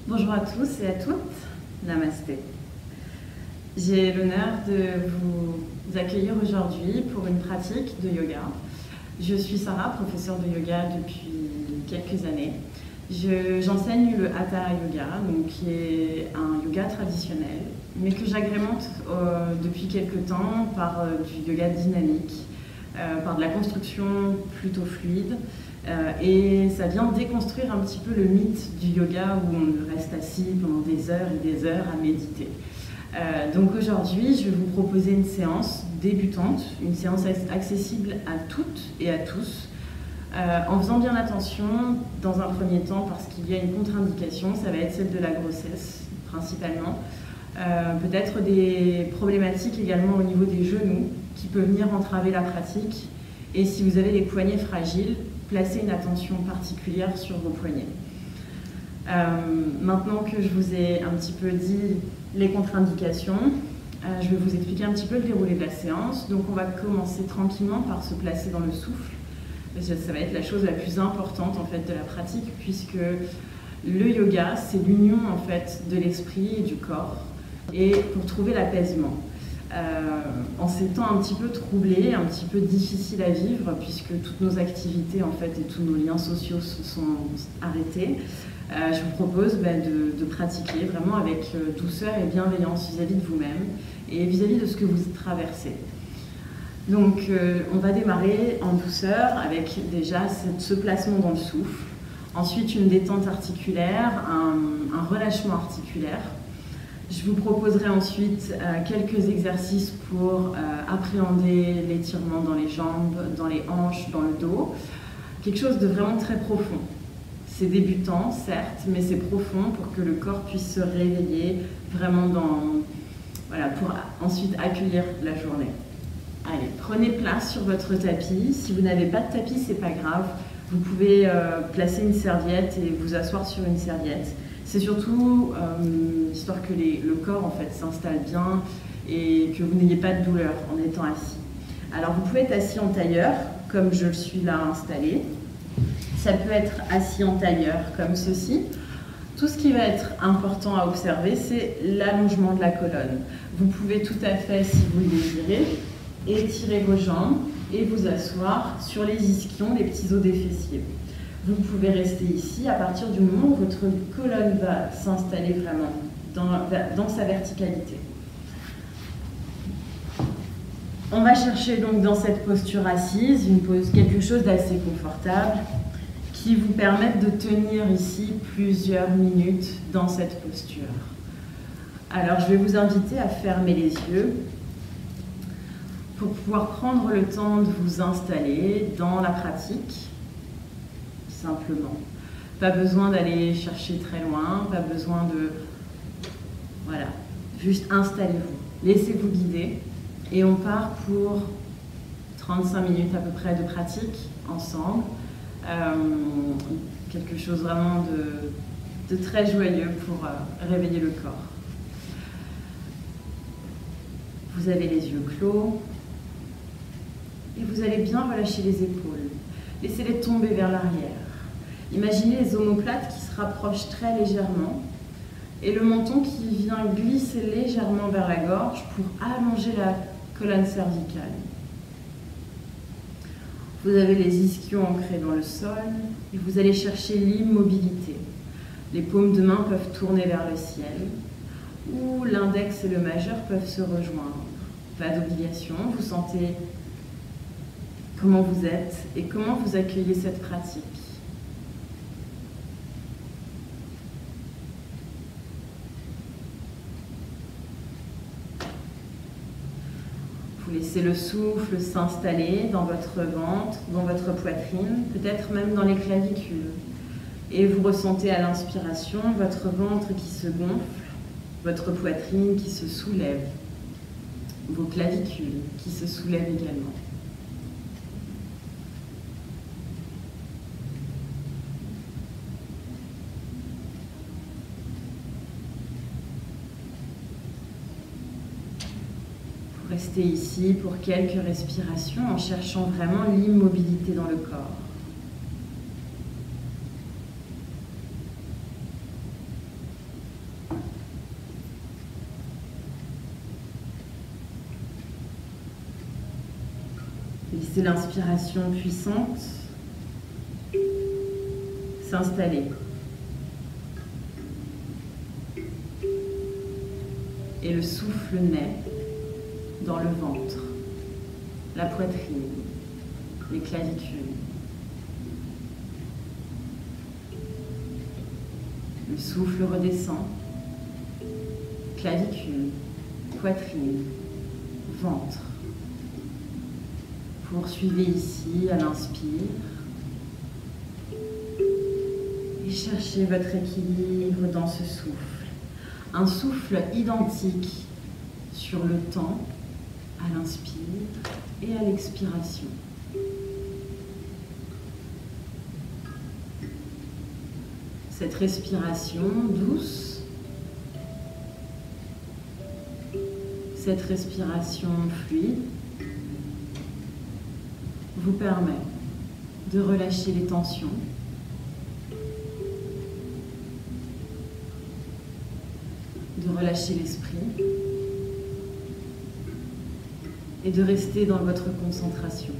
Bonjour à tous et à toutes, Namasté. J'ai l'honneur de vous accueillir aujourd'hui pour une pratique de yoga. Je suis Sarah, professeure de yoga depuis quelques années. J'enseigne le Hatha Yoga, donc qui est un yoga traditionnel, mais que j'agrémente depuis quelques temps par du yoga dynamique, par de la construction plutôt fluide. Et ça vient déconstruire un petit peu le mythe du yoga où on reste assis pendant des heures et des heures à méditer. Donc aujourd'hui, je vais vous proposer une séance débutante, une séance accessible à toutes et à tous, en faisant bien attention dans un premier temps parce qu'il y a une contre-indication, ça va être celle de la grossesse principalement. Peut-être des problématiques également au niveau des genoux qui peuvent venir entraver la pratique. Et si vous avez les poignets fragiles, placez une attention particulière sur vos poignets. Maintenant que je vous ai un petit peu dit les contre-indications, je vais vous expliquer un petit peu le déroulé de la séance. Donc on va commencer tranquillement par se placer dans le souffle. Ça va être la chose la plus importante en fait de la pratique, puisque le yoga, c'est l'union en fait de l'esprit et du corps, et pour trouver l'apaisement. En ces temps un petit peu troublés, un petit peu difficiles à vivre, puisque toutes nos activités en fait et tous nos liens sociaux se sont arrêtés, je vous propose de pratiquer vraiment avec douceur et bienveillance vis-à-vis de vous-même et vis-à-vis de ce que vous traversez. Donc on va démarrer en douceur avec déjà ce placement dans le souffle, ensuite une détente articulaire, un relâchement articulaire. Je vous proposerai ensuite quelques exercices pour appréhender l'étirement dans les jambes, dans les hanches, dans le dos. Quelque chose de vraiment très profond. C'est débutant, certes, mais c'est profond pour que le corps puisse se réveiller vraiment pour ensuite accueillir la journée. Allez, prenez place sur votre tapis. Si vous n'avez pas de tapis, c'est pas grave. Vous pouvez placer une serviette et vous asseoir sur une serviette. C'est surtout histoire que le corps en fait s'installe bien et que vous n'ayez pas de douleur en étant assis. Alors vous pouvez être assis en tailleur, comme je le suis là installé. Ça peut être assis en tailleur, comme ceci. Tout ce qui va être important à observer, c'est l'allongement de la colonne. Vous pouvez tout à fait, si vous le désirez, étirer vos jambes et vous asseoir sur les ischions, les petits os des fessiers. Vous pouvez rester ici à partir du moment où votre colonne va s'installer vraiment dans sa verticalité. On va chercher donc dans cette posture assise, quelque chose d'assez confortable qui vous permette de tenir ici plusieurs minutes dans cette posture. Alors je vais vous inviter à fermer les yeux pour pouvoir prendre le temps de vous installer dans la pratique. Simplement. Pas besoin d'aller chercher très loin, pas besoin de... Voilà, juste installez-vous, laissez-vous guider et on part pour 35 minutes à peu près de pratique ensemble. Quelque chose vraiment de très joyeux pour réveiller le corps. Vous avez les yeux clos et vous allez bien relâcher les épaules. Laissez-les tomber vers l'arrière. Imaginez les omoplates qui se rapprochent très légèrement et le menton qui vient glisser légèrement vers la gorge pour allonger la colonne cervicale. Vous avez les ischions ancrés dans le sol et vous allez chercher l'immobilité. Les paumes de main peuvent tourner vers le ciel ou l'index et le majeur peuvent se rejoindre. Pas d'obligation, vous sentez comment vous êtes et comment vous accueillez cette pratique. Vous laissez le souffle s'installer dans votre ventre, dans votre poitrine, peut-être même dans les clavicules. Et vous ressentez à l'inspiration votre ventre qui se gonfle, votre poitrine qui se soulève, vos clavicules qui se soulèvent également. Restez ici pour quelques respirations en cherchant vraiment l'immobilité dans le corps. Laissez l'inspiration puissante s'installer. Et le souffle naît dans le ventre, la poitrine, les clavicules. Le souffle redescend, clavicule, poitrine, ventre. Poursuivez ici à l'inspire et cherchez votre équilibre dans ce souffle. Un souffle identique sur le temps à l'inspire et à l'expiration. Cette respiration douce, cette respiration fluide vous permet de relâcher les tensions, de relâcher l'esprit et de rester dans votre concentration.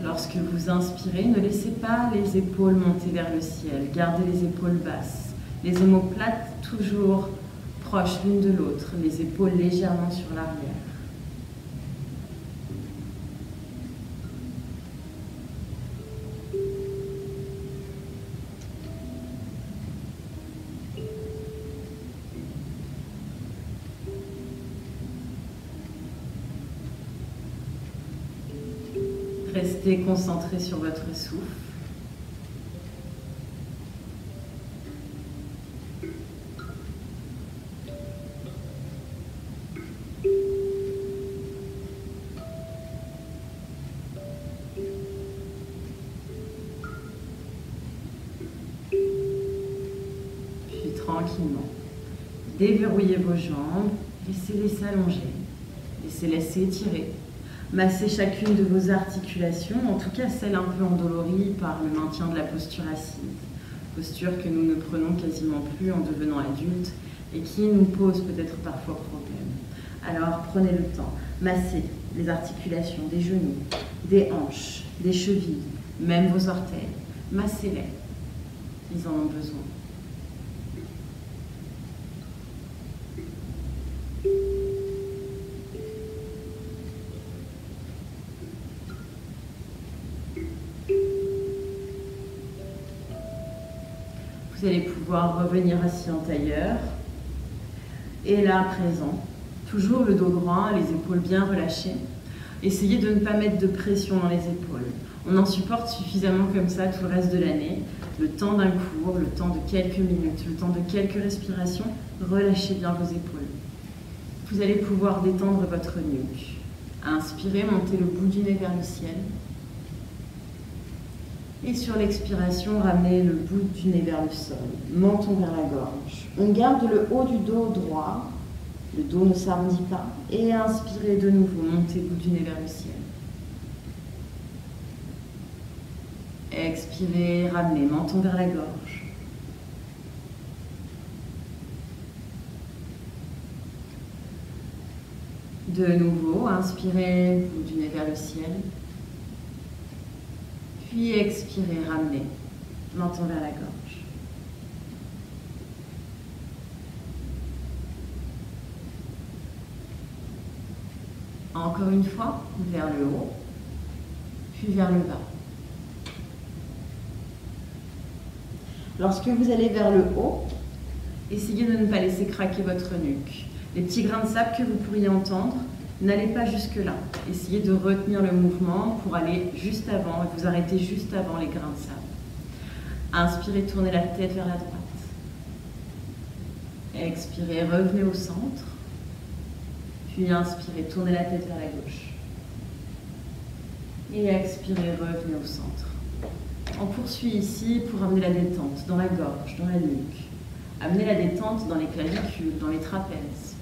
Lorsque vous inspirez, ne laissez pas les épaules monter vers le ciel. Gardez les épaules basses. Les omoplates toujours proches l'une de l'autre. Les épaules légèrement sur l'arrière. Restez concentré sur votre souffle. Puis tranquillement, déverrouillez vos jambes, laissez-les s'allonger, laissez-les s'étirer. Massez chacune de vos articulations, en tout cas celles un peu endolories par le maintien de la posture assise. Posture que nous ne prenons quasiment plus en devenant adultes et qui nous pose peut-être parfois problème. Alors prenez le temps, massez les articulations des genoux, des hanches, des chevilles, même vos orteils. Massez-les, ils en ont besoin. Vous allez pouvoir revenir assis en tailleur. Et là, à présent, toujours le dos droit, les épaules bien relâchées. Essayez de ne pas mettre de pression dans les épaules. On en supporte suffisamment comme ça tout le reste de l'année. Le temps d'un cours, le temps de quelques minutes, le temps de quelques respirations, relâchez bien vos épaules. Vous allez pouvoir détendre votre nuque. Inspirez, montez le bout du nez vers le ciel. Et sur l'expiration, ramenez le bout du nez vers le sol, menton vers la gorge. On garde le haut du dos droit, le dos ne s'arrondit pas. Et inspirez de nouveau, montez le bout du nez vers le ciel. Expirez, ramenez menton vers la gorge. De nouveau, inspirez, bout du nez vers le ciel. Puis expirez, ramenez, menton vers la gorge. Encore une fois, vers le haut, puis vers le bas. Lorsque vous allez vers le haut, essayez de ne pas laisser craquer votre nuque. Les petits grains de sable que vous pourriez entendre, n'allez pas jusque-là. Essayez de retenir le mouvement pour aller juste avant et vous arrêter juste avant les grains de sable. Inspirez, tournez la tête vers la droite. Expirez, revenez au centre. Puis inspirez, tournez la tête vers la gauche. Et expirez, revenez au centre. On poursuit ici pour amener la détente dans la gorge, dans la nuque. Amenez la détente dans les clavicules, dans les trapèzes.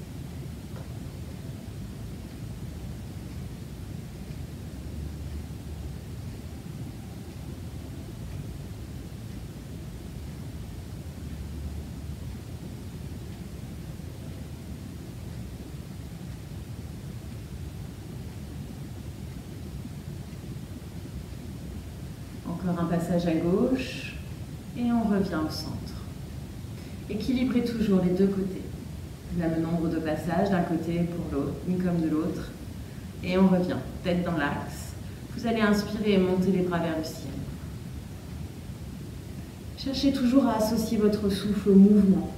Encore un passage à gauche et on revient au centre. Équilibrez toujours les deux côtés. Le même nombre de passages d'un côté pour l'autre, ni comme de l'autre. Et on revient, tête dans l'axe. Vous allez inspirer et monter les bras vers le ciel. Cherchez toujours à associer votre souffle au mouvement,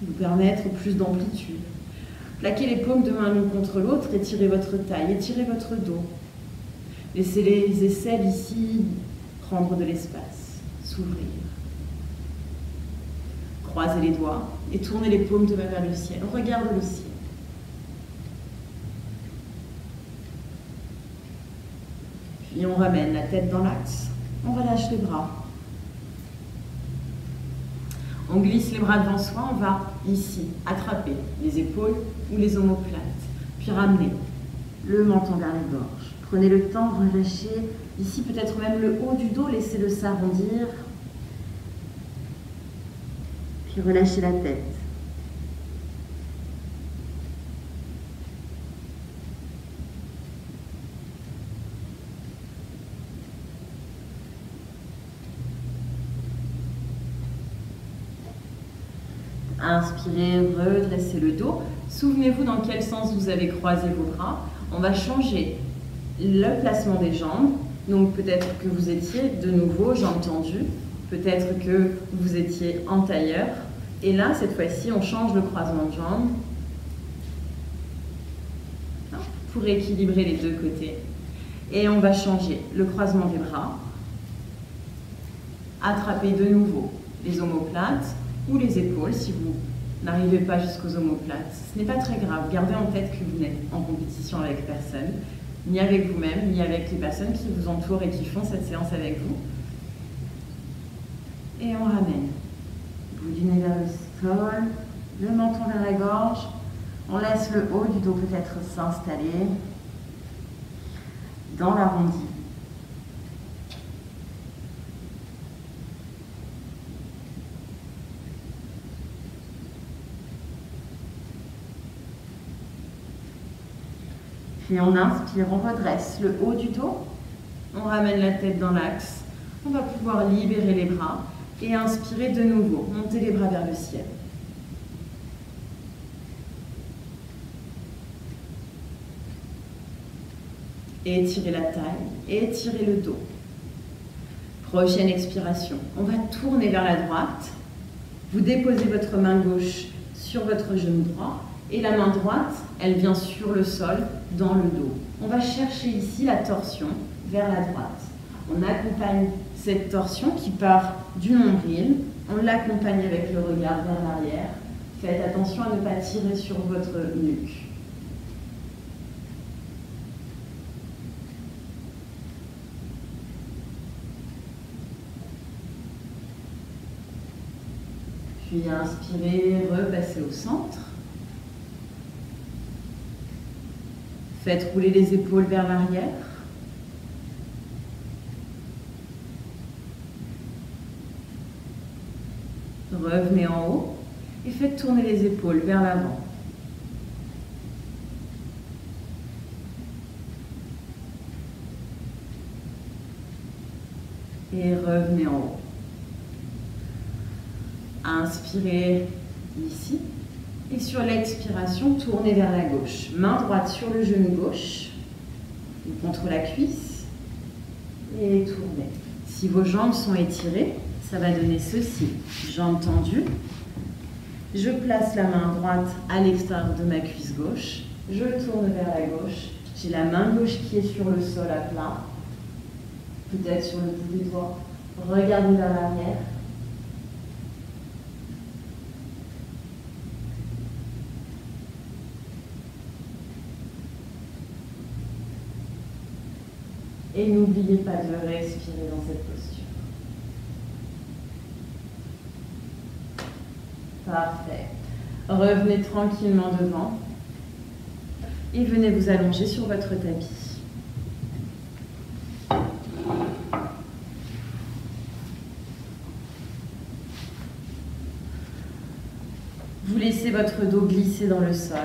vous permettre plus d'amplitude. Plaquez les paumes de main l'une contre l'autre, étirez votre taille, étirez votre dos. Laissez les aisselles ici prendre de l'espace, s'ouvrir. Croisez les doigts et tournez les paumes de main vers le ciel. On regarde le ciel. Puis on ramène la tête dans l'axe. On relâche les bras. On glisse les bras devant soi. On va ici attraper les épaules ou les omoplates. Puis ramener le menton vers la gorge. Prenez le temps de relâcher ici peut-être même le haut du dos. Laissez-le s'arrondir. Puis relâchez la tête. Inspirez, redressez le dos. Souvenez-vous dans quel sens vous avez croisé vos bras. On va changer le placement des jambes. Donc peut-être que vous étiez de nouveau jambes tendues. Peut-être que vous étiez en tailleur. Et là, cette fois-ci, on change le croisement de jambes pour équilibrer les deux côtés. Et on va changer le croisement des bras. Attrapez de nouveau les omoplates ou les épaules si vous n'arrivez pas jusqu'aux omoplates. Ce n'est pas très grave. Gardez en tête que vous n'êtes en compétition avec personne, ni avec vous-même, ni avec les personnes qui vous entourent et qui font cette séance avec vous. Et on ramène. Bout du nez vers le sol, le menton vers la gorge. On laisse le haut du dos peut-être s'installer dans l'arrondi. Puis on inspire, on redresse le haut du dos, on ramène la tête dans l'axe, on va pouvoir libérer les bras et inspirer de nouveau, monter les bras vers le ciel. Étirez la taille, étirez le dos. Prochaine expiration, on va tourner vers la droite, vous déposez votre main gauche sur votre genou droit et la main droite, elle vient sur le sol, dans le dos. On va chercher ici la torsion vers la droite. On accompagne cette torsion qui part du nombril. On l'accompagne avec le regard vers l'arrière. Faites attention à ne pas tirer sur votre nuque. Puis inspirez, repassez au centre. Faites rouler les épaules vers l'arrière. Revenez en haut et faites tourner les épaules vers l'avant. Et revenez en haut. Inspirez ici. Et sur l'expiration, tournez vers la gauche. Main droite sur le genou gauche, ou contre la cuisse, et tournez. Si vos jambes sont étirées, ça va donner ceci. Jambes tendues. Je place la main droite à l'extérieur de ma cuisse gauche. Je tourne vers la gauche. J'ai la main gauche qui est sur le sol à plat. Peut-être sur le bout des doigts. Regardez vers l'arrière. Et n'oubliez pas de respirer dans cette posture. Parfait. Revenez tranquillement devant et venez vous allonger sur votre tapis. Vous laissez votre dos glisser dans le sol.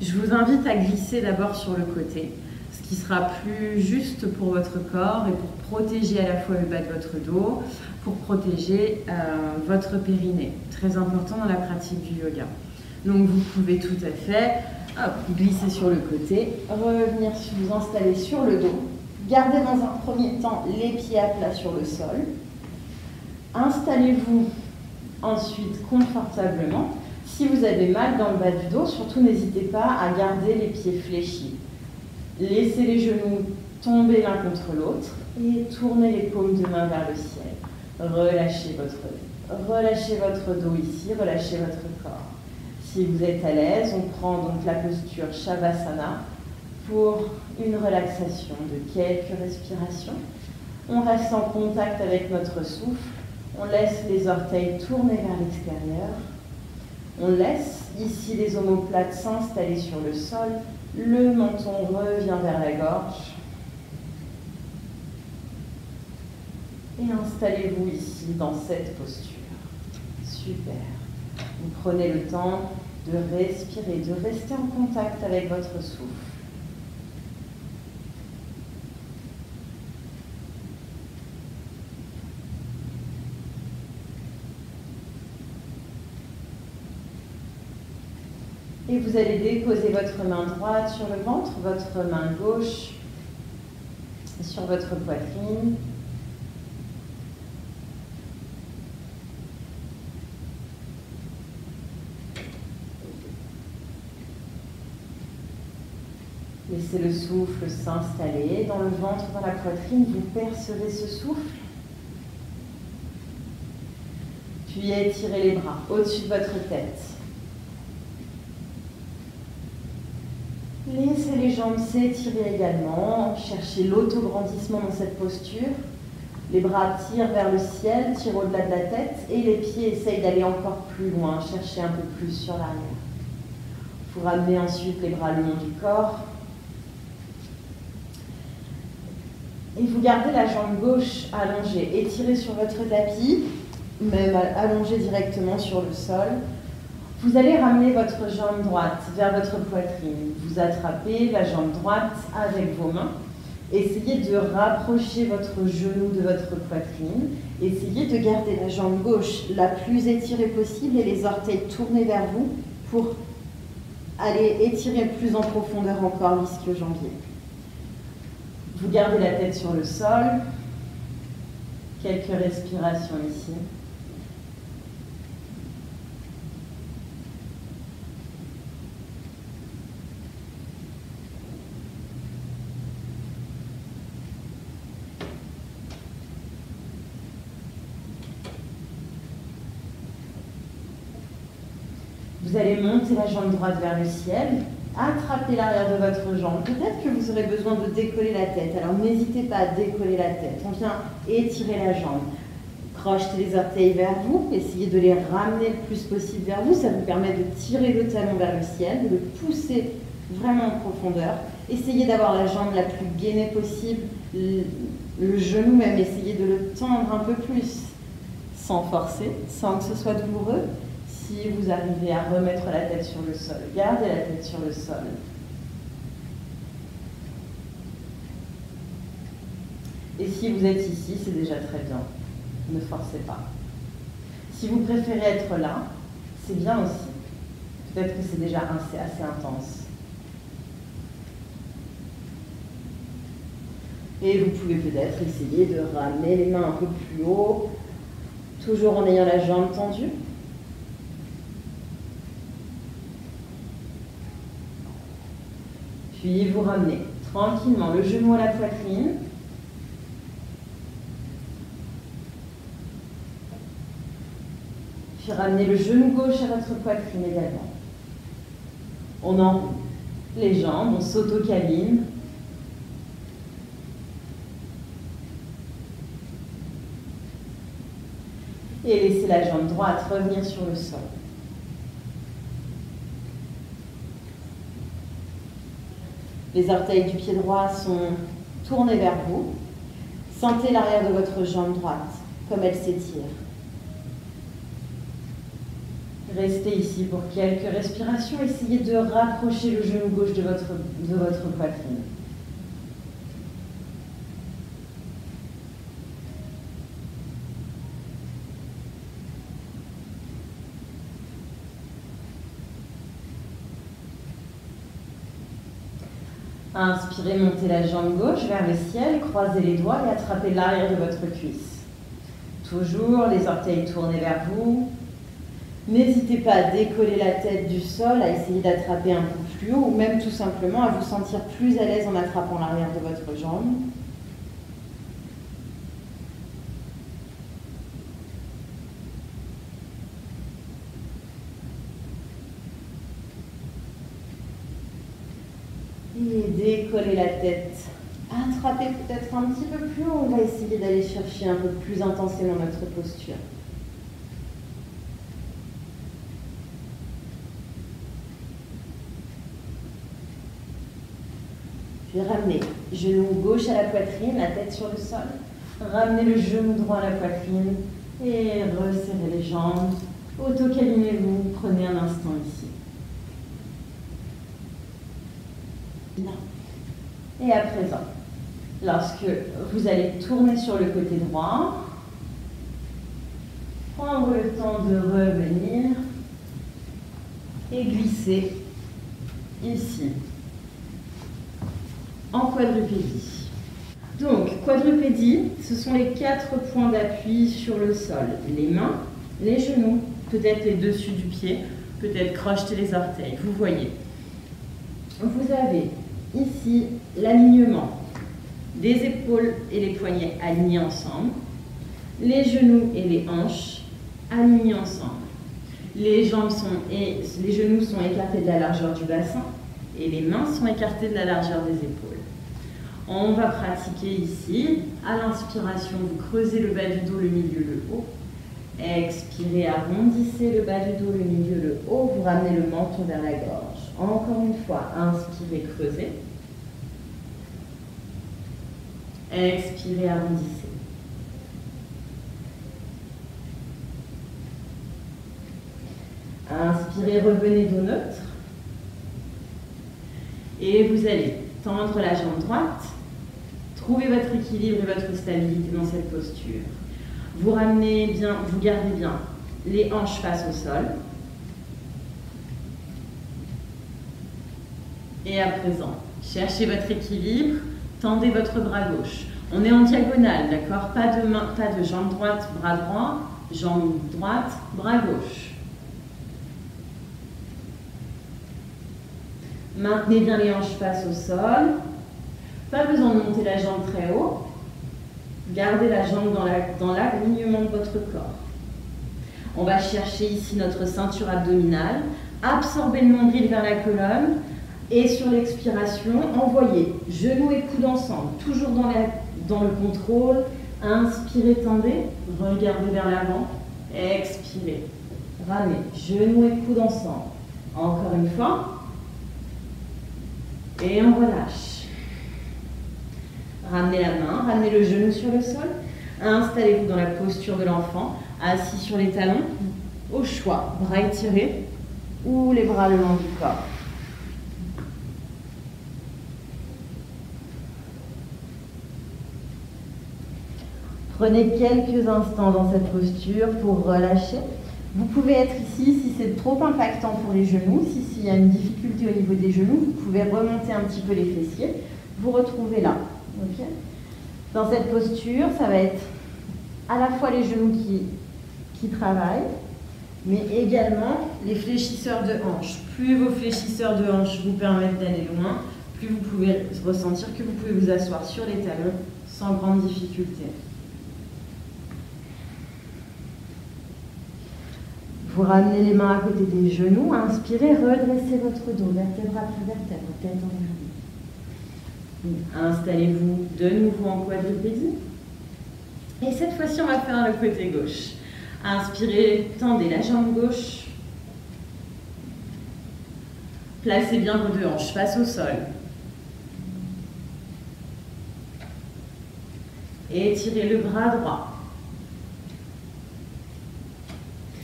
Je vous invite à glisser d'abord sur le côté. Ce ce qui sera plus juste pour votre corps et pour protéger à la fois le bas de votre dos, pour protéger votre périnée. Très important dans la pratique du yoga. Donc vous pouvez tout à fait glisser sur le côté, revenir vous installer sur le dos, gardez dans un premier temps les pieds à plat sur le sol, installez-vous ensuite confortablement. Si vous avez mal dans le bas du dos, surtout n'hésitez pas à garder les pieds fléchis. Laissez les genoux tomber l'un contre l'autre et tournez les paumes de main vers le ciel. Relâchez votre dos ici, relâchez votre corps. Si vous êtes à l'aise, on prend donc la posture Shavasana pour une relaxation de quelques respirations. On reste en contact avec notre souffle. On laisse les orteils tourner vers l'extérieur. On laisse ici les omoplates s'installer sur le sol. Le menton revient vers la gorge. Et installez-vous ici dans cette posture. Super. Vous prenez le temps de respirer, de rester en contact avec votre souffle. Et vous allez déposer votre main droite sur le ventre, votre main gauche sur votre poitrine. Laissez le souffle s'installer dans le ventre, dans la poitrine. Vous percevez ce souffle. Puis étirez les bras au-dessus de votre tête. Laissez les jambes s'étirer également. Cherchez l'autograndissement dans cette posture. Les bras tirent vers le ciel, tirent au-delà de la tête et les pieds essayent d'aller encore plus loin. Cherchez un peu plus sur l'arrière. Vous ramenez ensuite les bras le long du corps. Et vous gardez la jambe gauche allongée, étirée sur votre tapis, même allongée directement sur le sol. Vous allez ramener votre jambe droite vers votre poitrine. Vous attrapez la jambe droite avec vos mains. Essayez de rapprocher votre genou de votre poitrine. Essayez de garder la jambe gauche la plus étirée possible et les orteils tournés vers vous pour aller étirer plus en profondeur encore l'ischio-jambier. Vous gardez la tête sur le sol. Quelques respirations ici. Vous allez monter la jambe droite vers le ciel, attraper l'arrière de votre jambe. Peut-être que vous aurez besoin de décoller la tête. Alors n'hésitez pas à décoller la tête. On vient étirer la jambe. Crochetez les orteils vers vous. Essayez de les ramener le plus possible vers vous. Ça vous permet de tirer le talon vers le ciel, de le pousser vraiment en profondeur. Essayez d'avoir la jambe la plus gainée possible. Le genou même, essayez de le tendre un peu plus, sans forcer, sans que ce soit douloureux. Si vous arrivez à remettre la tête sur le sol, gardez la tête sur le sol. Et si vous êtes ici, c'est déjà très bien. Ne forcez pas. Si vous préférez être là, c'est bien aussi. Peut-être que c'est déjà assez intense. Et vous pouvez peut-être essayer de ramener les mains un peu plus haut, toujours en ayant la jambe tendue. Puis vous ramenez tranquillement le genou à la poitrine. Puis ramenez le genou gauche à votre poitrine également. On enroule les jambes, on s'auto-câline. Et laissez la jambe droite revenir sur le sol. Les orteils du pied droit sont tournés vers vous. Sentez l'arrière de votre jambe droite, comme elle s'étire. Restez ici pour quelques respirations. Essayez de rapprocher le genou gauche de votre poitrine. Inspirez, montez la jambe gauche vers le ciel, croisez les doigts et attrapez l'arrière de votre cuisse. Toujours les orteils tournés vers vous. N'hésitez pas à décoller la tête du sol, à essayer d'attraper un peu plus haut ou même tout simplement à vous sentir plus à l'aise en attrapant l'arrière de votre jambe. Et décollez la tête. Attrapez peut-être un petit peu plus haut. On va essayer d'aller chercher un peu plus intensément notre posture. Puis ramenez genou gauche à la poitrine, la tête sur le sol. Ramenez le genou droit à la poitrine et resserrez les jambes. Auto-câlinez-vous. Prenez un instant ici. Et à présent, lorsque vous allez tourner sur le côté droit, prendre le temps de revenir et glisser ici, en quadrupédie. Donc, quadrupédie, ce sont les 4 points d'appui sur le sol. Les mains, les genoux, peut-être les dessus du pied, peut-être crocheter les orteils, vous voyez. Vous avez ici l'alignement des épaules et les poignets alignés ensemble, les genoux et les hanches alignés ensemble. Les genoux sont écartés de la largeur du bassin et les mains sont écartées de la largeur des épaules. On va pratiquer ici, à l'inspiration, vous creusez le bas du dos, le milieu, le haut. Expirez, arrondissez le bas du dos, le milieu, le haut. Vous ramenez le menton vers la gorge. Encore une fois, inspirez, creusez. Expirez, arrondissez. Inspirez, revenez dos neutre. Et vous allez tendre la jambe droite. Trouvez votre équilibre et votre stabilité dans cette posture. Vous ramenez bien, vous gardez bien les hanches face au sol. Et à présent, cherchez votre équilibre, tendez votre bras gauche. On est en diagonale, d'accord? Pas de main, pas de jambe droite, bras droit, jambe droite, bras gauche. Maintenez bien les hanches face au sol. Pas besoin de monter la jambe très haut. Gardez la jambe dans l'alignement de votre corps. On va chercher ici notre ceinture abdominale. Absorbez le nombril vers la colonne. Et sur l'expiration, envoyez genoux et coudes ensemble. Toujours dans le contrôle. Inspirez, tendez. Regardez vers l'avant. Expirez. Ramenez genoux et coudes ensemble. Encore une fois. Et on relâche. Ramenez la main, ramenez le genou sur le sol. Installez-vous dans la posture de l'enfant, assis sur les talons. Au choix, bras étirés ou les bras le long du corps. Prenez quelques instants dans cette posture pour relâcher. Vous pouvez être ici si c'est trop impactant pour les genoux. S'il y a une difficulté au niveau des genoux, vous pouvez remonter un petit peu les fessiers. Vous retrouvez là. Okay. Dans cette posture, ça va être à la fois les genoux qui travaillent, mais également les fléchisseurs de hanches. Plus vos fléchisseurs de hanches vous permettent d'aller loin, plus vous pouvez ressentir que vous pouvez vous asseoir sur les talons sans grande difficulté. Vous ramenez les mains à côté des genoux, inspirez, redressez votre dos, vertèbre après vertèbre, tête en arrière. Installez-vous de nouveau en quadrupédie. Et cette fois-ci, on va faire le côté gauche. Inspirez, tendez la jambe gauche. Placez bien vos deux hanches face au sol. Et étirez le bras droit.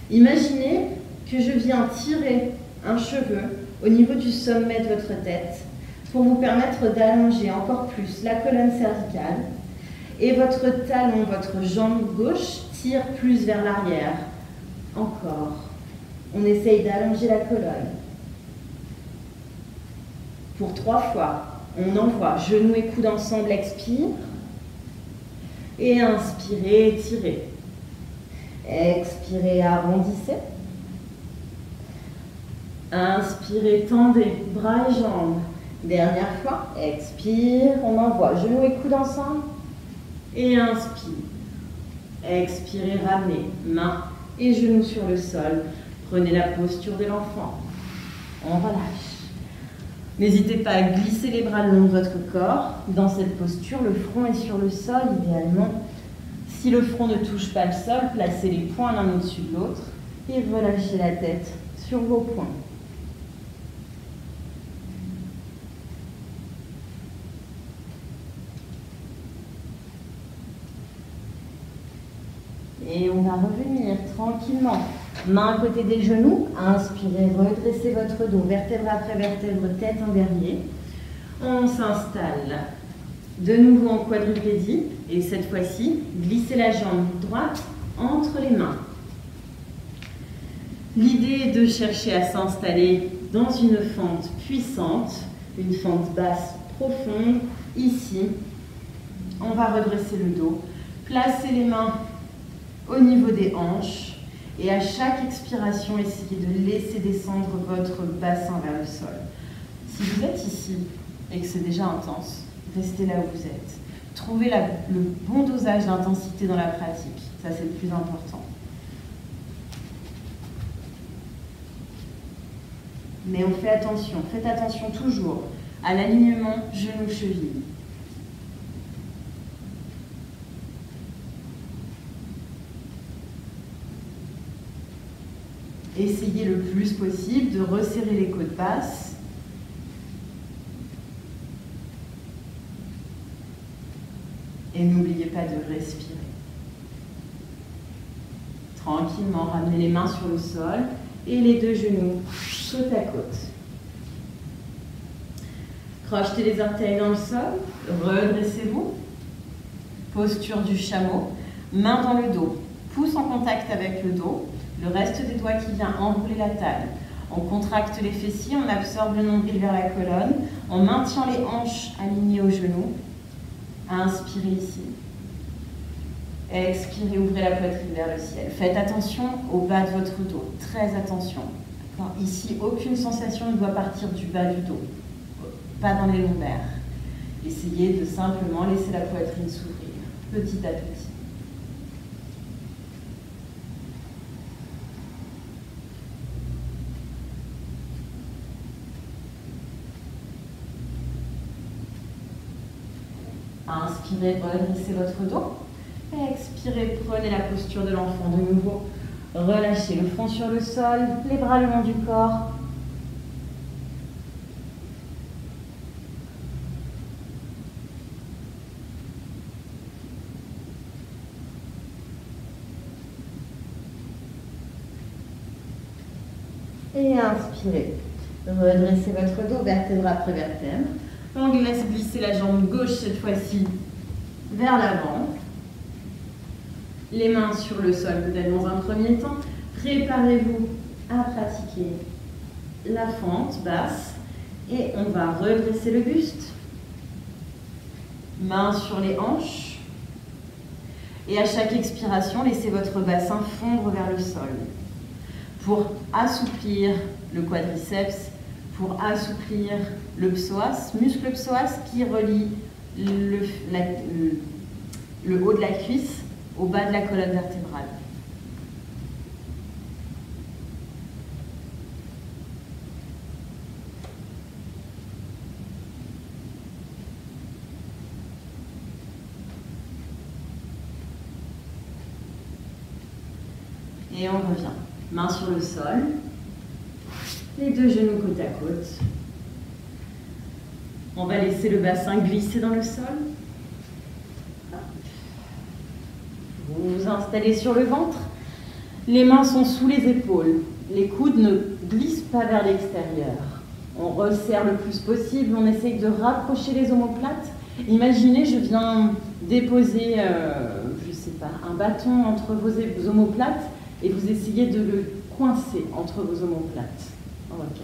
Imaginez que je viens tirer un cheveu au niveau du sommet de votre tête pour vous permettre d'allonger encore plus la colonne cervicale et votre talon, votre jambe gauche tire plus vers l'arrière. Encore. On essaye d'allonger la colonne. Pour 3 fois. On envoie. Genoux et coudes ensemble, expire. Et inspirez, étirez. Expirez, arrondissez. Inspirez, tendez, bras et jambes. Dernière fois, expire, on envoie. Genoux et coudes ensemble. Et inspire. Expirez, ramenez. Mains et genoux sur le sol. Prenez la posture de l'enfant. On relâche. N'hésitez pas à glisser les bras le long de votre corps. Dans cette posture, le front est sur le sol, idéalement. Si le front ne touche pas le sol, placez les poings l'un au-dessus de l'autre et relâchez la tête sur vos poings. Et on va revenir tranquillement. Main à côté des genoux. Inspirez, redressez votre dos, vertèbre après vertèbre, tête en dernier. On s'installe de nouveau en quadrupédie. Et cette fois-ci, glissez la jambe droite entre les mains. L'idée est de chercher à s'installer dans une fente puissante, une fente basse profonde. Ici, on va redresser le dos. Placez les mains au niveau des hanches et à chaque expiration, essayez de laisser descendre votre bassin vers le sol. Si vous êtes ici et que c'est déjà intense, restez là où vous êtes. Trouvez le bon dosage d'intensité dans la pratique, ça c'est le plus important. Mais on fait attention, faites attention toujours à l'alignement genou-cheville. Essayez le plus possible de resserrer les côtes basses. Et n'oubliez pas de respirer. Tranquillement, ramenez les mains sur le sol et les deux genoux côte à côte. Crochetez les orteils dans le sol, redressez-vous. Posture du chameau, main dans le dos, pouce en contact avec le dos. Le reste des doigts qui vient enrouler la taille. On contracte les fessiers, on absorbe le nombril vers la colonne. On maintient les hanches alignées aux genoux. Inspirez ici. Expirez, ouvrez la poitrine vers le ciel. Faites attention au bas de votre dos. Très attention. Ici, aucune sensation ne doit partir du bas du dos. Pas dans les lombaires. Essayez de simplement laisser la poitrine s'ouvrir, petit à petit. Inspirez, redressez votre dos. Expirez, prenez la posture de l'enfant de nouveau. Relâchez le front sur le sol, les bras le long du corps. Et inspirez. Redressez votre dos, vertèbre après vertèbre. On laisse glisser la jambe gauche cette fois-ci vers l'avant. Les mains sur le sol peut-être dans un premier temps. Préparez-vous à pratiquer la fente basse. Et on va redresser le buste. Mains sur les hanches. Et à chaque expiration, laissez votre bassin fondre vers le sol. Pour assouplir le quadriceps, pour assouplir le psoas, muscle psoas qui relie le haut de la cuisse au bas de la colonne vertébrale. Et on revient. Main sur le sol. Les deux genoux côte à côte. On va laisser le bassin glisser dans le sol. Vous vous installez sur le ventre. Les mains sont sous les épaules. Les coudes ne glissent pas vers l'extérieur. On resserre le plus possible. On essaye de rapprocher les omoplates. Imaginez, je viens déposer, je sais pas, un bâton entre vos omoplates et vous essayez de le coincer entre vos omoplates. Ok.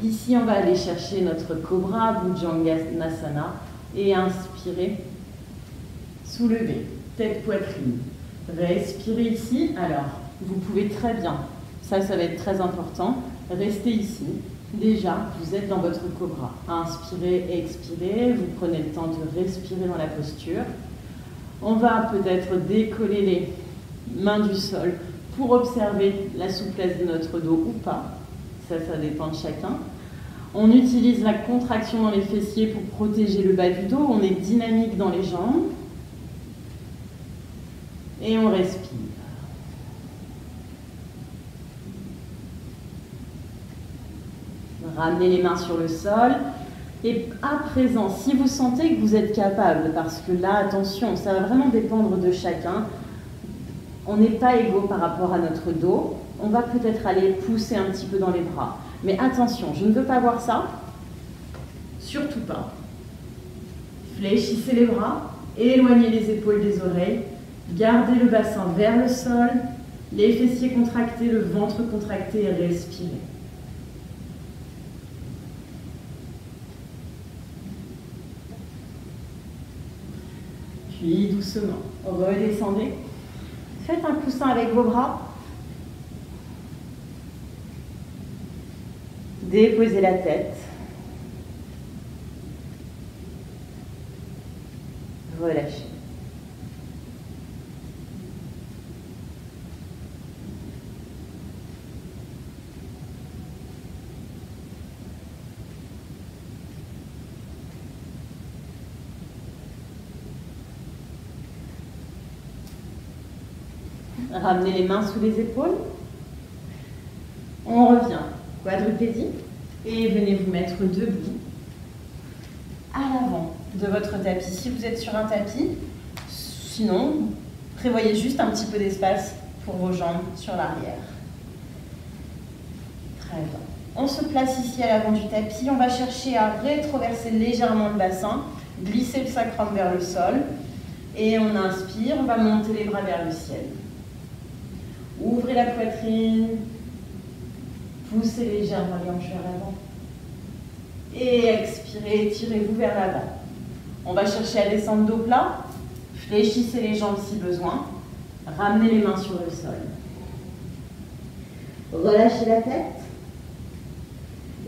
Ici, on va aller chercher notre Cobra, Bhujangasana, et inspirer, soulever, tête, poitrine. Respirez ici. Alors, vous pouvez très bien, ça va être très important, restez ici. Déjà, vous êtes dans votre Cobra. Inspirez, expirez, vous prenez le temps de respirer dans la posture. On va peut-être décoller les mains du sol pour observer la souplesse de notre dos ou pas. Ça dépend de chacun. On utilise la contraction dans les fessiers pour protéger le bas du dos. On est dynamique dans les jambes. Et on respire. Ramenez les mains sur le sol. Et à présent, si vous sentez que vous êtes capable, parce que là, attention, ça va vraiment dépendre de chacun. On n'est pas égaux par rapport à notre dos. On va peut-être aller pousser un petit peu dans les bras. Mais attention, je ne veux pas voir ça. Surtout pas. Fléchissez les bras, éloignez les épaules des oreilles. Gardez le bassin vers le sol, les fessiers contractés, le ventre contracté et respirez. Puis doucement, redescendez. Faites un coussin avec vos bras. Déposez la tête. Relâchez. Ramenez les mains sous les épaules. On revient, quadrupédie, et venez vous mettre debout à l'avant de votre tapis. Si vous êtes sur un tapis, sinon, prévoyez juste un petit peu d'espace pour vos jambes sur l'arrière. Très bien. On se place ici à l'avant du tapis. On va chercher à rétroverser légèrement le bassin, glisser le sacrum vers le sol, et on inspire, on va monter les bras vers le ciel. Ouvrez la poitrine, poussez légèrement les hanches vers l'avant. Et expirez, tirez-vous vers l'avant. On va chercher à descendre dos plat. Fléchissez les jambes si besoin. Ramenez les mains sur le sol. Relâchez la tête.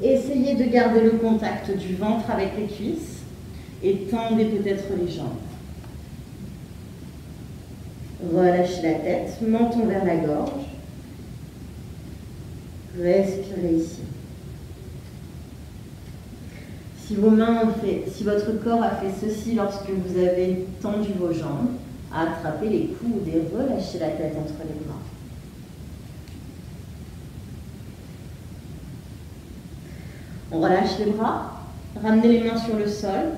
Essayez de garder le contact du ventre avec les cuisses. Et tendez peut-être les jambes. Relâchez la tête, menton vers la gorge. Respirez ici. Si votre corps a fait ceci lorsque vous avez tendu vos jambes, attrapez les coudes et relâchez la tête entre les bras. On relâche les bras, ramenez les mains sur le sol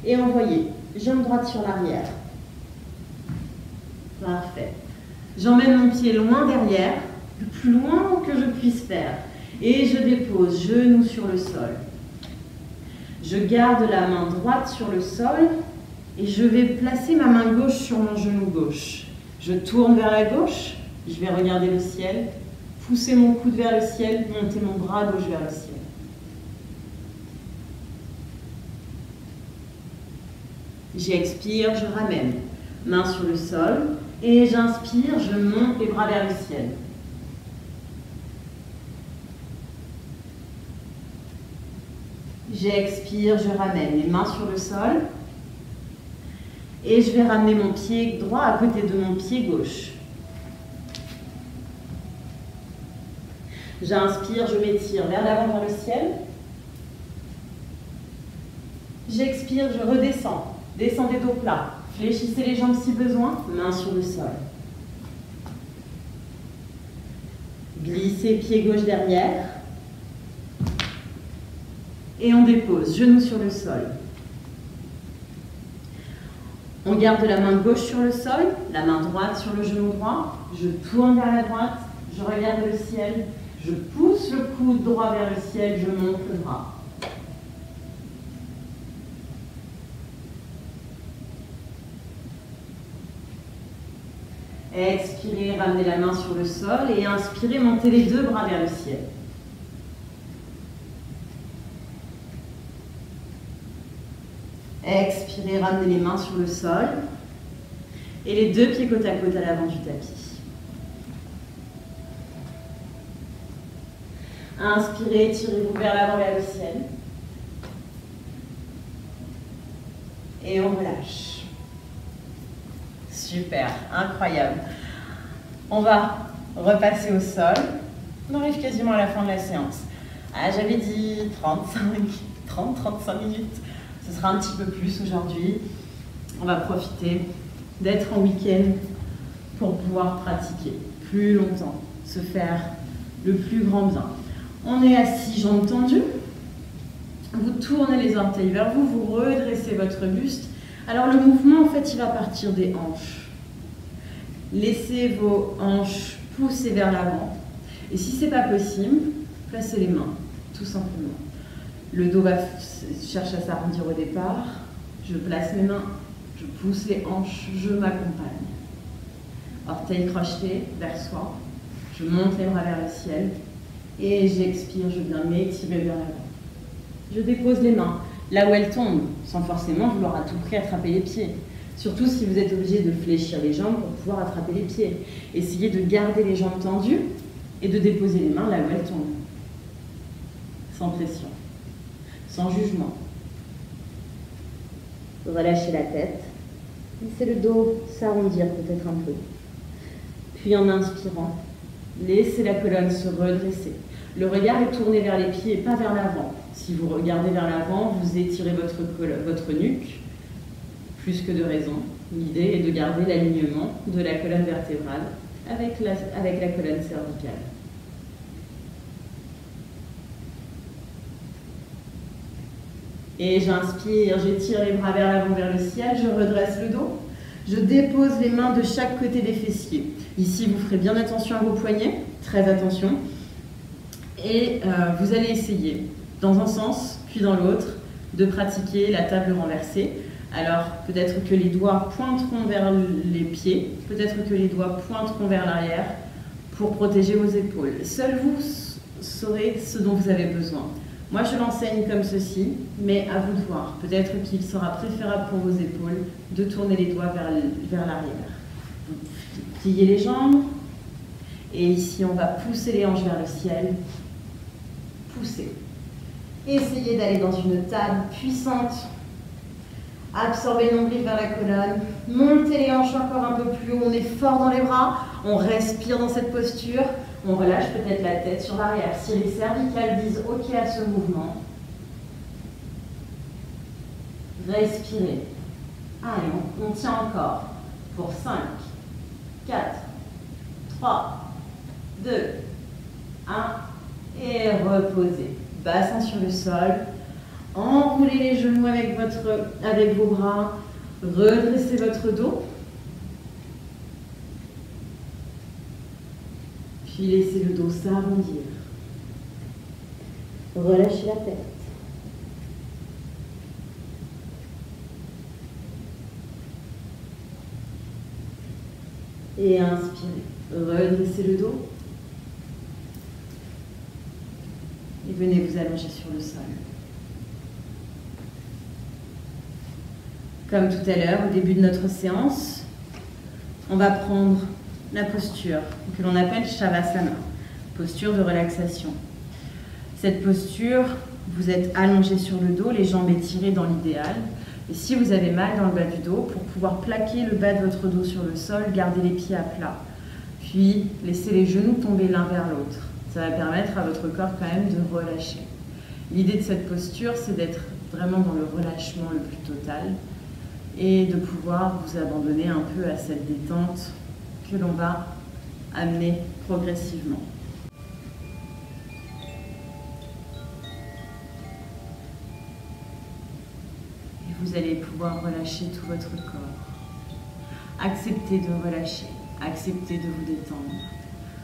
et envoyez jambe droite sur l'arrière. Parfait. J'emmène mon pied loin derrière, le plus loin que je puisse faire. Et je dépose genou sur le sol. Je garde la main droite sur le sol et je vais placer ma main gauche sur mon genou gauche. Je tourne vers la gauche, je vais regarder le ciel, pousser mon coude vers le ciel, monter mon bras gauche vers le ciel. J'expire, je ramène. Main sur le sol. Et j'inspire, je monte les bras vers le ciel. J'expire, je ramène les mains sur le sol. Et je vais ramener mon pied droit à côté de mon pied gauche. J'inspire, je m'étire vers l'avant, vers le ciel. J'expire, je redescends. Descendez dos plat. Fléchissez les jambes si besoin, mains sur le sol. Glissez pied gauche derrière. Et on dépose, genou sur le sol. On garde la main gauche sur le sol, la main droite sur le genou droit. Je tourne vers la droite, je regarde le ciel. Je pousse le coude droit vers le ciel, je monte le bras. Expirez, ramenez la main sur le sol et inspirez, montez les deux bras vers le ciel. Expirez, ramenez les mains sur le sol. Et les deux pieds côte à côte à l'avant du tapis. Inspirez, étirez-vous vers l'avant, vers le ciel. Et on relâche. Super, incroyable. On va repasser au sol. On arrive quasiment à la fin de la séance. Ah, j'avais dit 30-35 minutes. Ce sera un petit peu plus aujourd'hui. On va profiter d'être en week-end pour pouvoir pratiquer plus longtemps, se faire le plus grand bien. On est assis, jambes tendues. Vous tournez les orteils vers vous, vous redressez votre buste. Alors le mouvement, en fait, il va partir des hanches. Laissez vos hanches pousser vers l'avant. Et si ce n'est pas possible, placez les mains, tout simplement. Le dos va chercher à s'arrondir au départ. Je place mes mains, je pousse les hanches, je m'accompagne. Orteils crochetés vers soi. Je monte les bras vers le ciel. Et j'expire, je viens m'étirer vers l'avant. Je dépose les mains là où elles tombent, sans forcément vouloir à tout prix attraper les pieds. Surtout si vous êtes obligé de fléchir les jambes pour pouvoir attraper les pieds. Essayez de garder les jambes tendues et de déposer les mains là où elles tombent. Sans pression, sans jugement. Relâchez la tête. Laissez le dos s'arrondir peut-être un peu. Puis en inspirant, laissez la colonne se redresser. Le regard est tourné vers les pieds et pas vers l'avant. Si vous regardez vers l'avant, vous étirez votre nuque, plus que de raison. L'idée est de garder l'alignement de la colonne vertébrale avec la colonne cervicale. Et j'inspire, j'étire les bras vers l'avant, vers le ciel, je redresse le dos. Je dépose les mains de chaque côté des fessiers. Ici, vous ferez bien attention à vos poignets, très attention. Et vous allez essayer, dans un sens, puis dans l'autre, de pratiquer la table renversée. Alors, peut-être que les doigts pointeront vers les pieds, peut-être que les doigts pointeront vers l'arrière pour protéger vos épaules. Seul vous saurez ce dont vous avez besoin. Moi, je l'enseigne comme ceci, mais à vous de voir. Peut-être qu'il sera préférable pour vos épaules de tourner les doigts vers l'arrière. Vous pliez les jambes, et ici, on va pousser les hanches vers le ciel. Poussez. Essayez d'aller dans une table puissante. Absorbez le nombril vers la colonne. Montez les hanches encore un peu plus haut. On est fort dans les bras. On respire dans cette posture. On relâche peut-être la tête sur l'arrière. Si les cervicales disent OK à ce mouvement, respirez. Allez, on tient encore. Pour 5, 4, 3, 2, 1. Et reposez. Bassin sur le sol. Enroulez les genoux avec vos bras. Redressez votre dos. Puis laissez le dos s'arrondir. Relâchez la tête. Et inspirez. Redressez le dos. Et venez vous allonger sur le sol. Comme tout à l'heure, au début de notre séance, on va prendre la posture que l'on appelle Shavasana, posture de relaxation. Cette posture, vous êtes allongé sur le dos, les jambes étirées dans l'idéal. Et si vous avez mal dans le bas du dos, pour pouvoir plaquer le bas de votre dos sur le sol, gardez les pieds à plat. Puis, laissez les genoux tomber l'un vers l'autre. Ça va permettre à votre corps quand même de relâcher. L'idée de cette posture, c'est d'être vraiment dans le relâchement le plus total et de pouvoir vous abandonner un peu à cette détente que l'on va amener progressivement. Et vous allez pouvoir relâcher tout votre corps. Acceptez de relâcher, acceptez de vous détendre,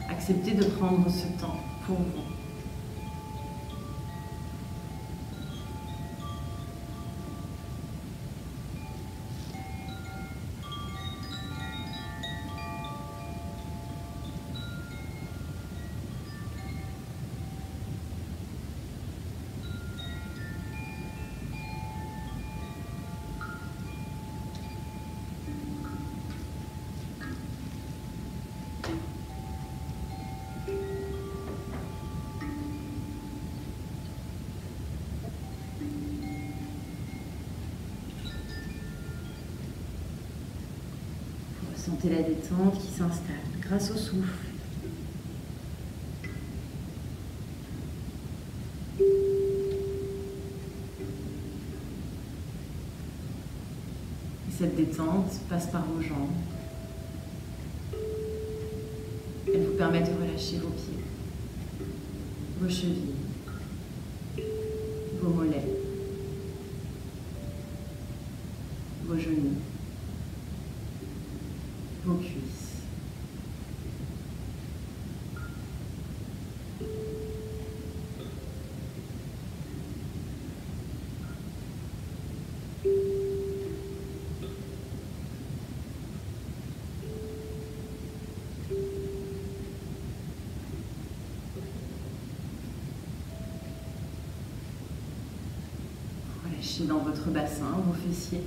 acceptez de prendre ce temps pour vous. Sentez la détente qui s'installe grâce au souffle. Et cette détente passe par vos jambes. Elle vous permet de relâcher vos pieds, vos chevilles, vos mollets, vos genoux, vos cuisses. Relâchez dans votre bassin vos fessiers.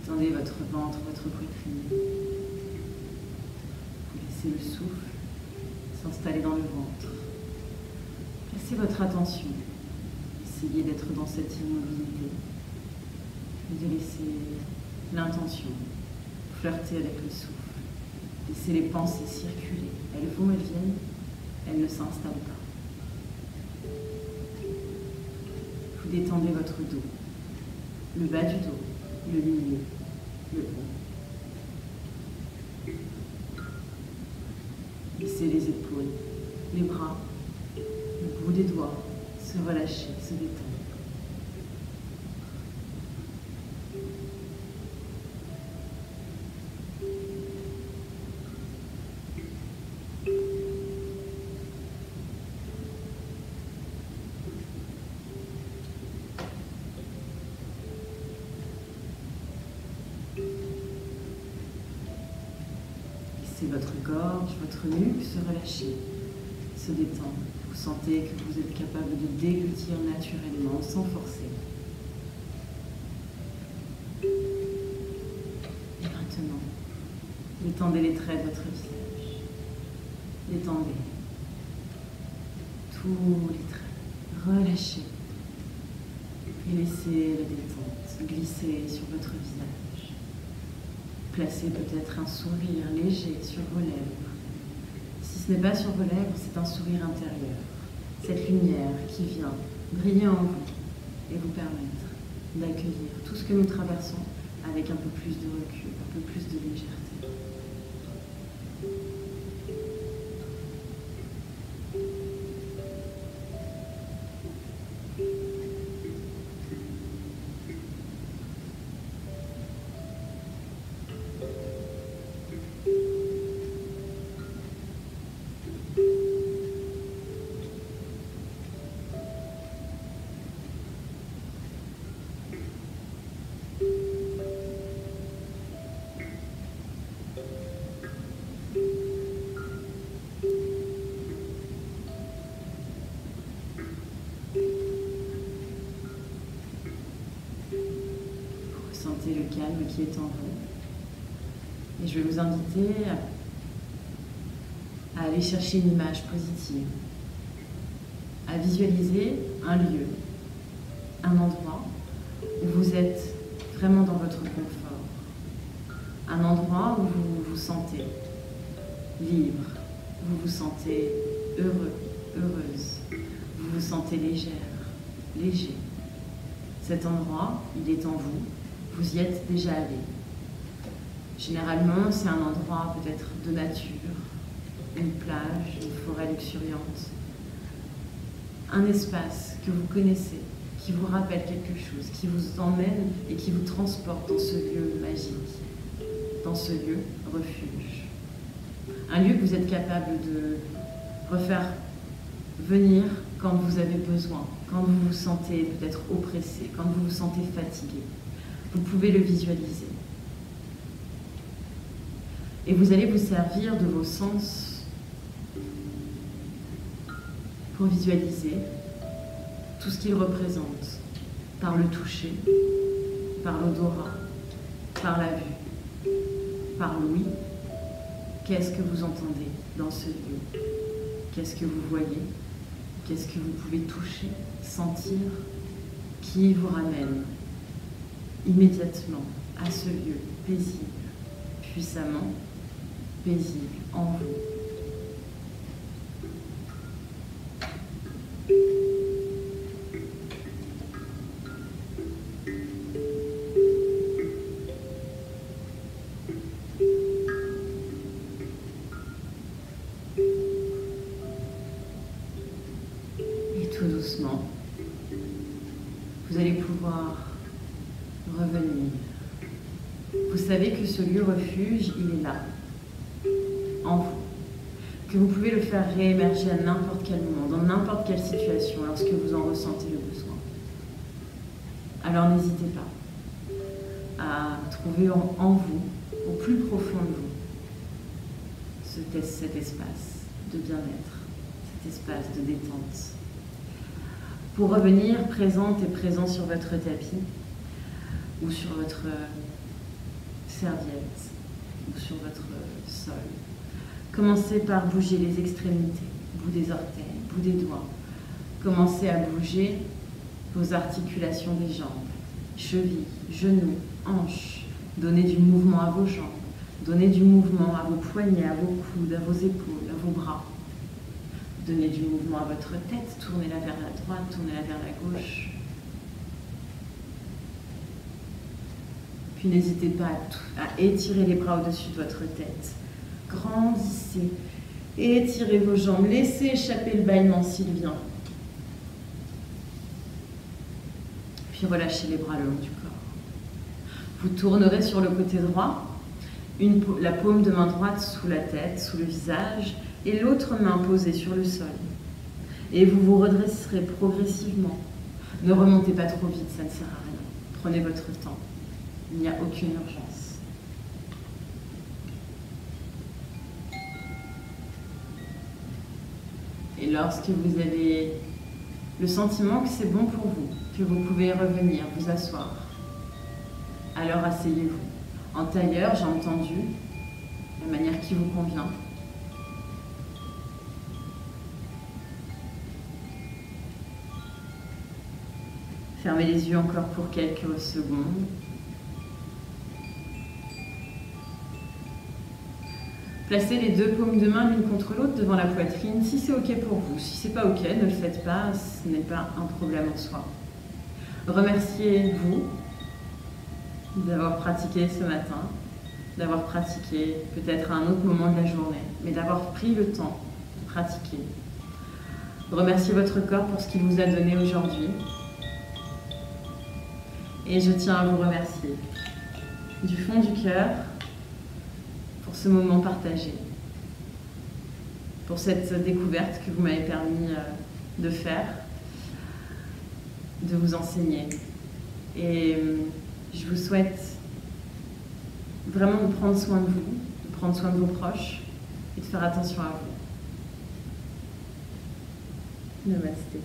Étendez votre ventre, votre poitrine. Vous laissez le souffle s'installer dans le ventre. Placez votre attention. Essayez d'être dans cette immobilité et de laisser l'intention flirter avec le souffle. Laissez les pensées circuler. Elles vont, elles viennent, elles ne s'installent pas. Vous détendez votre dos, le bas du dos, le milieu, le haut. Laissez les épaules, les bras, le bout des doigts se relâcher, se détendre. Laissez votre gorge, votre nuque se relâcher, se détendre. Vous sentez que vous êtes capable de déglutir naturellement, sans forcer. Et maintenant, détendez les traits de votre visage. Détendez tous les traits. Relâchez. Et laissez la détente glisser sur votre visage. Placez peut-être un sourire léger sur vos lèvres. Si ce n'est pas sur vos lèvres, c'est un sourire intérieur. Cette lumière qui vient briller en vous et vous permettre d'accueillir tout ce que nous traversons avec un peu plus de recul, un peu plus de légèreté. Sentez le calme qui est en vous. Et je vais vous inviter à aller chercher une image positive, à visualiser un lieu, un endroit où vous êtes vraiment dans votre confort, un endroit où vous vous sentez libre, où vous vous sentez heureux, heureuse, vous vous sentez légère, léger. Cet endroit, il est en vous. Vous y êtes déjà allé. Généralement, c'est un endroit peut-être de nature, une plage, une forêt luxuriante. un espace que vous connaissez, qui vous rappelle quelque chose, qui vous emmène et qui vous transporte dans ce lieu magique, dans ce lieu refuge. Un lieu que vous êtes capable de refaire venir quand vous avez besoin, quand vous vous sentez peut-être oppressé, quand vous vous sentez fatigué. Vous pouvez le visualiser. Et vous allez vous servir de vos sens pour visualiser tout ce qu'il représente, par le toucher, par l'odorat, par la vue, par l'ouïe. Qu'est-ce que vous entendez dans ce lieu? Qu'est-ce que vous voyez? Qu'est-ce que vous pouvez toucher, sentir, qui vous ramène immédiatement à ce lieu paisible, puissamment paisible en vous. Tout doucement, vous allez pouvoir revenir. Vous savez que ce lieu refuge, il est là, en vous. Que vous pouvez le faire réémerger à n'importe quel moment, dans n'importe quelle situation, lorsque vous en ressentez le besoin. Alors n'hésitez pas à trouver en vous, au plus profond de vous, cet espace de bien-être, cet espace de détente. Pour revenir présente et présent sur votre tapis ou sur votre serviette ou sur votre sol. Commencez par bouger les extrémités, bout des orteils, bout des doigts. Commencez à bouger vos articulations des jambes, chevilles, genoux, hanches. Donnez du mouvement à vos jambes, donnez du mouvement à vos poignets, à vos coudes, à vos épaules, à vos bras. Donnez du mouvement à votre tête, tournez-la vers la droite, tournez-la vers la gauche. Puis n'hésitez pas à étirer les bras au-dessus de votre tête. Grandissez, étirez vos jambes, laissez échapper le bâillement s'il vient. Puis relâchez les bras le long du corps. Vous tournerez sur le côté droit, la paume de main droite sous la tête, sous le visage, et l'autre main posée sur le sol. Et vous vous redresserez progressivement. Ne remontez pas trop vite, ça ne sert à rien. Prenez votre temps. Il n'y a aucune urgence. Et lorsque vous avez le sentiment que c'est bon pour vous, que vous pouvez revenir, vous asseoir, alors asseyez-vous. En tailleur, j'ai entendu, de la manière qui vous convient. Fermez les yeux encore pour quelques secondes. Placez les deux paumes de main l'une contre l'autre devant la poitrine, si c'est OK pour vous. Si c'est pas OK, ne le faites pas, ce n'est pas un problème en soi. Remerciez-vous d'avoir pratiqué ce matin, d'avoir pratiqué peut-être à un autre moment de la journée, mais d'avoir pris le temps de pratiquer. Remerciez votre corps pour ce qu'il vous a donné aujourd'hui. Et je tiens à vous remercier du fond du cœur pour ce moment partagé, pour cette découverte que vous m'avez permis de faire, de vous enseigner. Et je vous souhaite vraiment de prendre soin de vous, de prendre soin de vos proches et de faire attention à vous. Namasté.